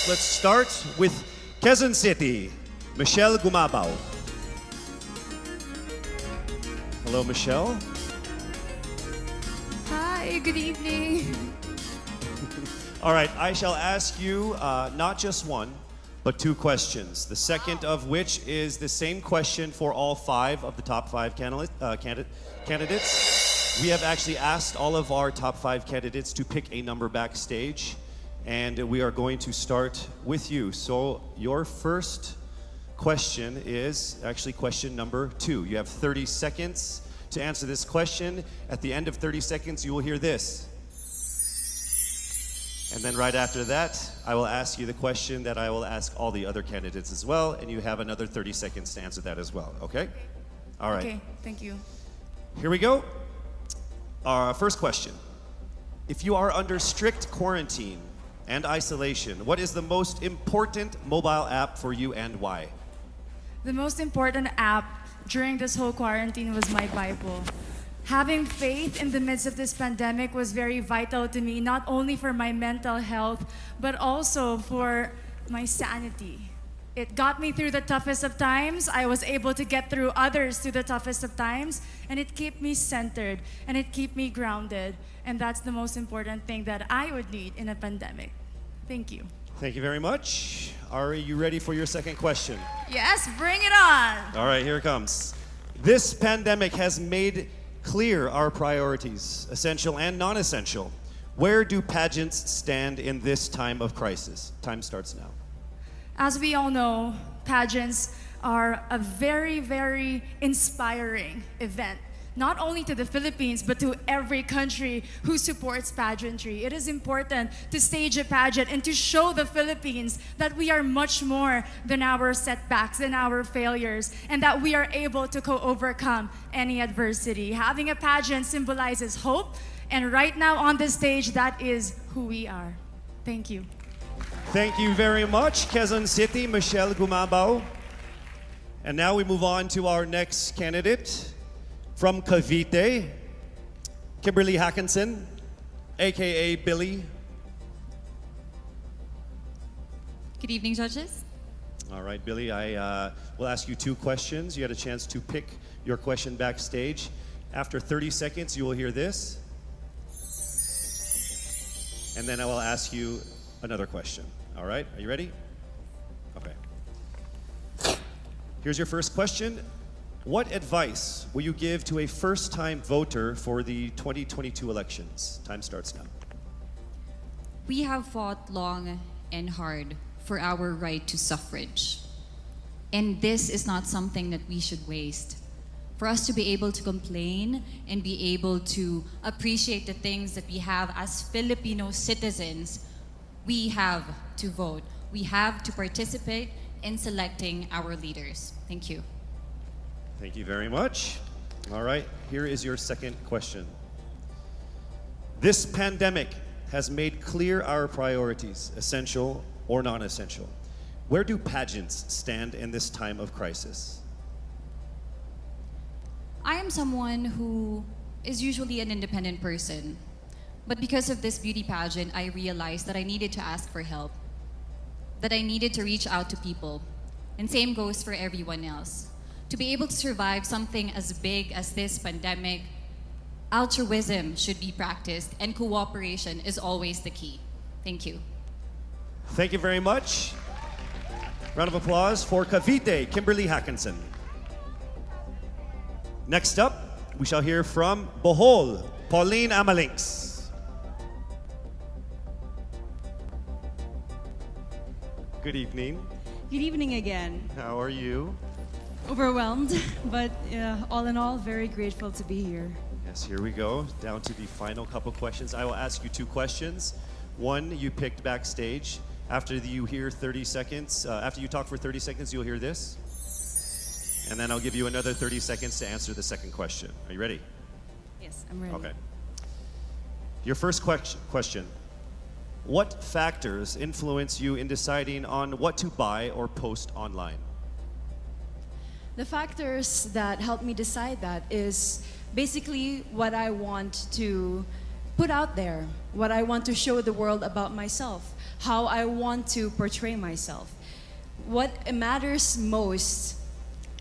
Let's start with Quezon City, Michelle Gumabao. Hello, Michelle. Hi, good evening. All right, I shall ask you not just one, but two questions. The second of which is the same question for all five of the top five candidates. We have actually asked all of our top five candidates to pick a number backstage, and we are going to start with you. So your first question is actually question number 2. You have 30 seconds to answer this question. At the end of 30 seconds, you will hear this. And then right after that, I will ask you the question that I will ask all the other candidates as well, and you have another 30 seconds to answer that as well, okay? All right. Okay, thank you. Here we go. Our first question. If you are under strict quarantine and isolation, what is the most important mobile app for you and why? The most important app during this whole quarantine was my Bible. Having faith in the midst of this pandemic was very vital to me, not only for my mental health, but also for my sanity. It got me through the toughest of times. I was able to get through others through the toughest of times, and it kept me centered, and it kept me grounded. And that's the most important thing that I would need in a pandemic. Thank you. Thank you very much. Are you ready for your second question? Yes, bring it on. All right, here it comes. This pandemic has made clear our priorities, essential and non-essential. Where do pageants stand in this time of crisis? Time starts now. As we all know, pageants are a very, very inspiring event, not only to the Philippines, but to every country who supports pageantry. It is important to stage a pageant and to show the Philippines that we are much more than our setbacks, than our failures, and that we are able to overcome any adversity. Having a pageant symbolizes hope, and right now on the stage, that is who we are. Thank you. Thank you very much, Quezon City, Michelle Gumabao. And now we move on to our next candidate. From Cavite, Kaitlyn Hackinson, aka Billy. Good evening, judges. All right, Billy, I will ask you two questions. You had a chance to pick your question backstage. After 30 seconds, you will hear this. And then I will ask you another question. All right, are you ready? Okay. Here's your first question. What advice will you give to a first-time voter for the 2022 elections? Time starts now. We have fought long and hard for our right to suffrage. And this is not something that we should waste. For us to be able to complain and be able to appreciate the things that we have as Filipino citizens, we have to vote. We have to participate in selecting our leaders. Thank you. Thank you very much. All right, here is your second question. This pandemic has made clear our priorities, essential or non-essential. Where do pageants stand in this time of crisis? I am someone who is usually an independent person. But because of this beauty pageant, I realized that I needed to ask for help, that I needed to reach out to people. And same goes for everyone else. To be able to survive something as big as this pandemic, altruism should be practiced and cooperation is always the key. Thank you. Thank you very much. Round of applause for Cavite, Kaitlyn Hackinson. Next up, we shall hear from Bohol, Pauline Amelinx. Good evening. Good evening again. How are you? Overwhelmed, but all in all, very grateful to be here. Yes, here we go. Down to the final couple questions. I will ask you two questions. One you picked backstage. After you hear 30 seconds, after you talk for 30 seconds, you'll hear this. And then I'll give you another 30 seconds to answer the second question. Are you ready? Yes, I'm ready. Okay. Your first question. What factors influence you in deciding on what to buy or post online? The factors that help me decide that is basically what I want to put out there, what I want to show the world about myself, how I want to portray myself. What matters most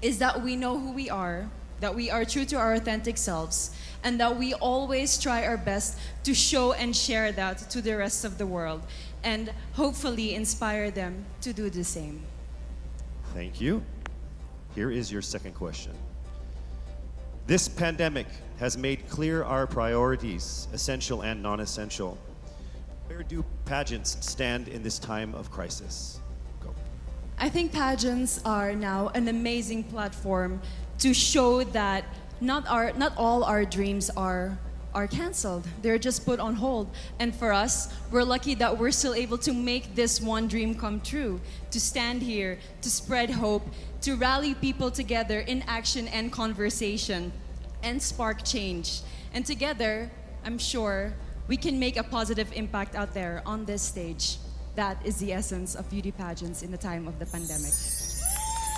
is that we know who we are, that we are true to our authentic selves, and that we always try our best to show and share that to the rest of the world, and hopefully inspire them to do the same. Thank you. Here is your second question. This pandemic has made clear our priorities, essential and non-essential. Where do pageants stand in this time of crisis? Go. I think pageants are now an amazing platform to show that not all our dreams are canceled. They're just put on hold. And for us, we're lucky that we're still able to make this one dream come true, to stand here, to spread hope, to rally people together in action and conversation, and spark change. And together, I'm sure, we can make a positive impact out there on this stage. That is the essence of beauty pageants in the time of the pandemic.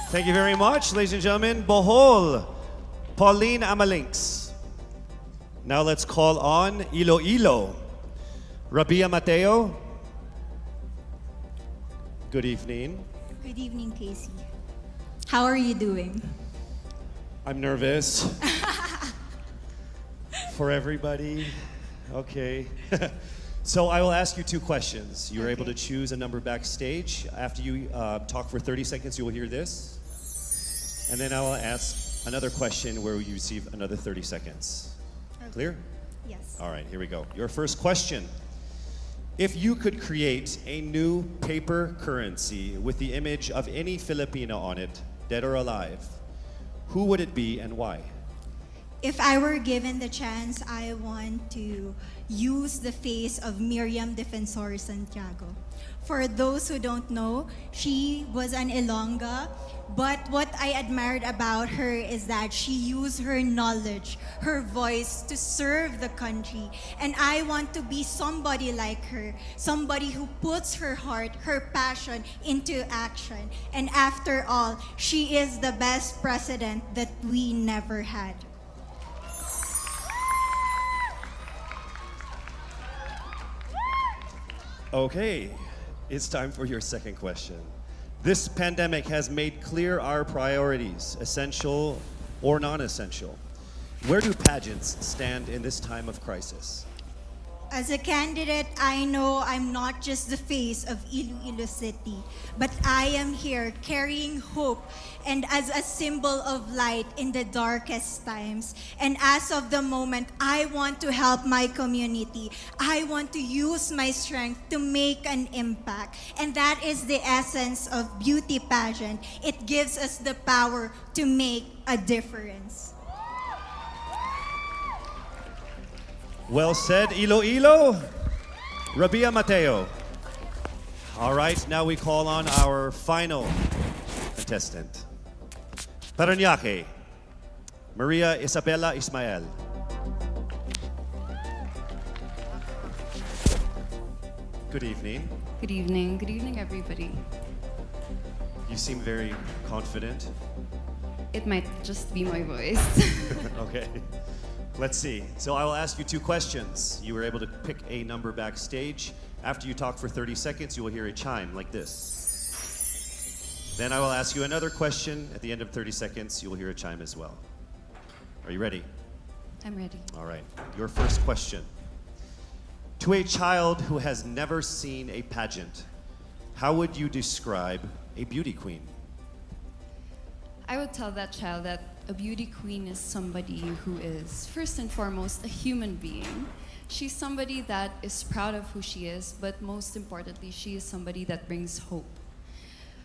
Thank you very much, ladies and gentlemen. Bohol, Pauline Amelinx. Now let's call on Iloilo, Rabia Mateo. Good evening. Good evening, Casey. How are you doing? I'm nervous. For everybody. Okay. So I will ask you two questions. You're able to choose a number backstage. After you talk for 30 seconds, you will hear this. And then I will ask another question where you receive another 30 seconds. Clear? Yes. All right, here we go. Your first question. If you could create a new paper currency with the image of any Filipino on it, dead or alive, who would it be and why? If I were given the chance, I want to use the face of Miriam Defensor Santiago. For those who don't know, she was an Ilongga, but what I admired about her is that she used her knowledge, her voice to serve the country. And I want to be somebody like her, somebody who puts her heart, her passion into action. And after all, she is the best president that we never had. Okay, it's time for your second question. This pandemic has made clear our priorities, essential or non-essential. Where do pageants stand in this time of crisis? As a candidate, I know I'm not just the face of Iloilo City, but I am here carrying hope and as a symbol of light in the darkest times. And as of the moment, I want to help my community. I want to use my strength to make an impact. And that is the essence of beauty pageant. It gives us the power to make a difference. Well said, Iloilo. Rabia Mateo. All right, now we call on our final contestant. Paranaque, Maria Isabella Ismael. Good evening. Good evening. Good evening, everybody. You seem very confident. It might just be my voice. Okay. Let's see. So I will ask you two questions. You were able to pick a number backstage. After you talk for 30 seconds, you will hear a chime like this. Then I will ask you another question. At the end of 30 seconds, you will hear a chime as well. Are you ready? I'm ready. All right. Your first question. To a child who has never seen a pageant, how would you describe a beauty queen? I would tell that child that a beauty queen is somebody who is, first and foremost, a human being. She's somebody that is proud of who she is, but most importantly, she is somebody that brings hope.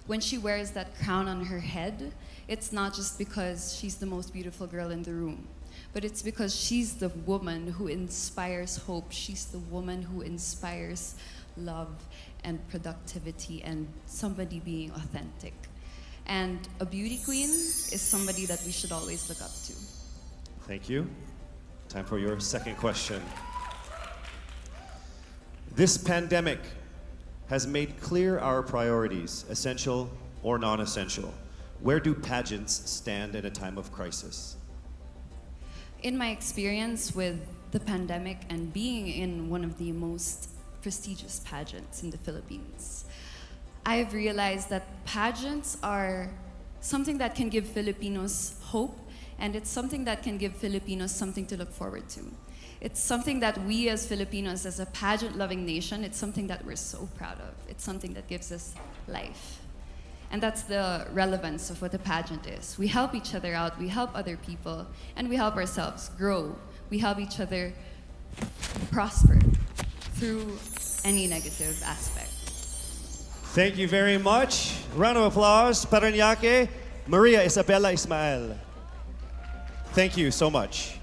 When she wears that crown on her head, it's not just because she's the most beautiful girl in the room, but it's because she's the woman who inspires hope. She's the woman who inspires love and productivity and somebody being authentic. And a beauty queen is somebody that we should always look up to. Thank you. Time for your second question. This pandemic has made clear our priorities, essential or non-essential. Where do pageants stand in a time of crisis? In my experience with the pandemic and being in one of the most prestigious pageants in the Philippines. I've realized that pageants are something that can give Filipinos hope, and it's something that can give Filipinos something to look forward to. It's something that we as Filipinos, as a pageant-loving nation, it's something that we're so proud of. It's something that gives us life. And that's the relevance of what a pageant is. We help each other out, we help other people, and we help ourselves grow. We help each other prosper through any negative aspect. Thank you very much. Round of applause. Paranaque, Maria Isabella Ismael. Thank you so much.